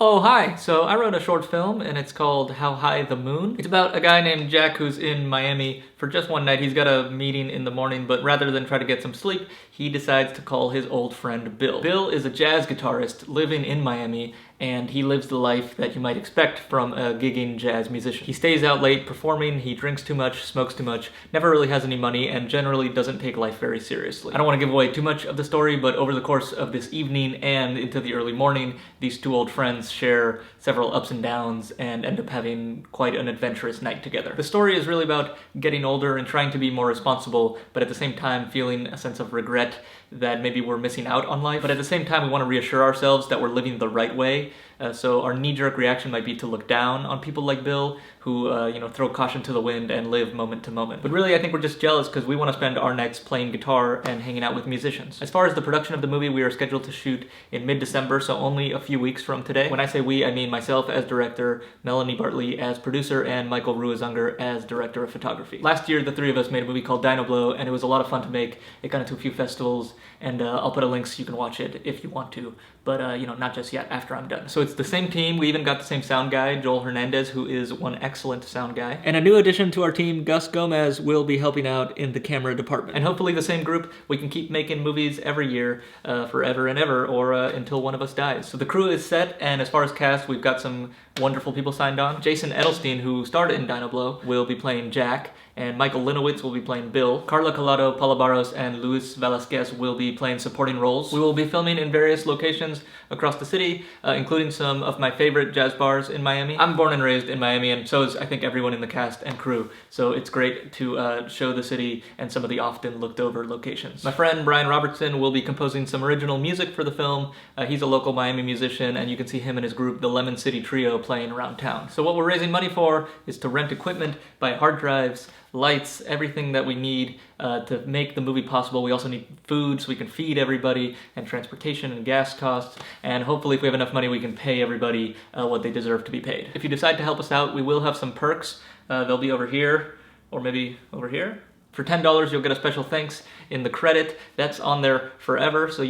Oh, hi. So I wrote a short film and it's called How High the Moon. It's about a guy named Jack who's in Miami for just one night. He's got a meeting in the morning, but rather than try to get some sleep, he decides to call his old friend Bill. Bill is a jazz guitarist living in Miami, and he lives the life that you might expect from a gigging jazz musician. He stays out late performing, he drinks too much, smokes too much, never really has any money, and generally doesn't take life very seriously. I don't want to give away too much of the story, but over the course of this evening and into the early morning, these two old friends share several ups and downs and end up having quite an adventurous night together. The story is really about getting older and trying to be more responsible, but at the same time feeling a sense of regret that maybe we're missing out on life. But at the same time, we want to reassure ourselves that we're living the right way. So our knee-jerk reaction might be to look down on people like Bill who throw caution to the wind and live moment to moment. But really, I think we're just jealous because we want to spend our nights playing guitar and hanging out with musicians. As far as the production of the movie, we are scheduled to shoot in mid-December, so only a few weeks from today. When I say we, I mean myself as director, Melanie Bartley as producer, and Michael Ruizanger as director of photography. Last year, the three of us made a movie called Dino Blow, and it was a lot of fun to make. It got into a few festivals, and I'll put a link so you can watch it if you want to, but not just yet, after I'm done. So it's the same team. We even got the same sound guy, Joel Hernandez, who is one excellent sound guy. And a new addition to our team, Gus Gomez, will be helping out in the camera department. And hopefully the same group, we can keep making movies every year, forever and ever, or until one of us dies. So the crew is set, and as far as cast, we've got some wonderful people signed on. Jason Edelstein, who starred in Dino Blow, will be playing Jack, and Michael Linowitz will be playing Bill. Carla Collado, Paula Barros, and Luis Velasquez will be playing supporting roles. We will be filming in various locations across the city, including some of my favorite jazz bars in Miami. I'm born and raised in Miami, and so is, I think, everyone in the cast and crew. So it's great to show the city and some of the often looked over locations. My friend Brian Robertson will be composing some original music for the film. He's a local Miami musician, and you can see him and his group, the Lemon City Trio, playing around town. So what we're raising money for is to rent equipment, buy hard drives, lights, everything that we need to make the movie possible. We also need food so we can feed everybody, and transportation and gas costs, and hopefully if we have enough money we can pay everybody what they deserve to be paid. If you decide to help us out, we will have some perks. They'll be over here, or maybe over here. For $10, you'll get a special thanks in the credit. That's on there forever, so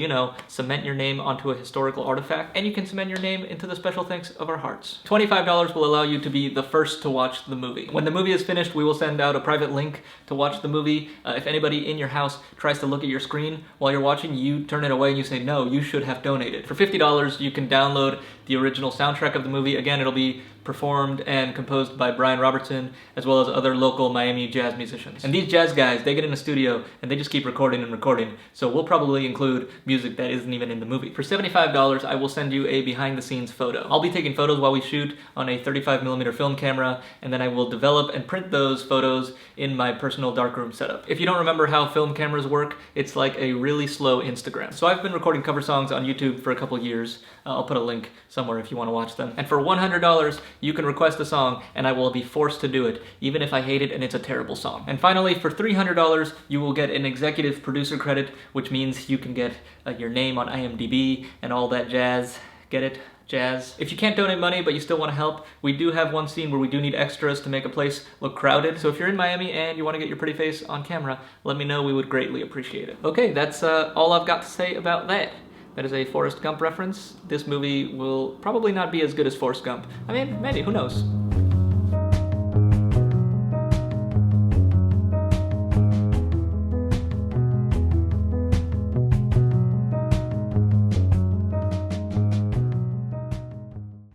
cement your name onto a historical artifact, and you can cement your name into the special thanks of our hearts. $25 will allow you to be the first to watch the movie. When the movie is finished, we will send out a private link to watch the movie. If anybody in your house tries to look at your screen while you're watching, you turn it away and you say, no, you should have donated. For $50, you can download the original soundtrack of the movie. Again, it'll be performed and composed by Brian Robertson, as well as other local Miami jazz musicians. And these jazz guys, they get in a studio and they just keep recording and recording, so we'll probably include music that isn't even in the movie. For $75, I will send you a behind-the-scenes photo. I'll be taking photos while we shoot on a 35mm film camera, and then I will develop and print those photos in my personal darkroom setup. If you don't remember how film cameras work, it's like a really slow Instagram. So I've been recording cover songs on YouTube for a couple years. I'll put a link somewhere if you want to watch them. And for $100, you can request a song, and I will be forced to do it, even if I hate it and it's a terrible song. And finally, for $300, you will get an executive producer credit, which means you can get your name on IMDb and all that jazz. Get it? Jazz. If you can't donate money but you still want to help, we do have one scene where we do need extras to make a place look crowded. So if you're in Miami and you want to get your pretty face on camera, let me know. We would greatly appreciate it. Okay, that's all I've got to say about that. That is a Forrest Gump reference. This movie will probably not be as good as Forrest Gump. I mean, maybe, who knows?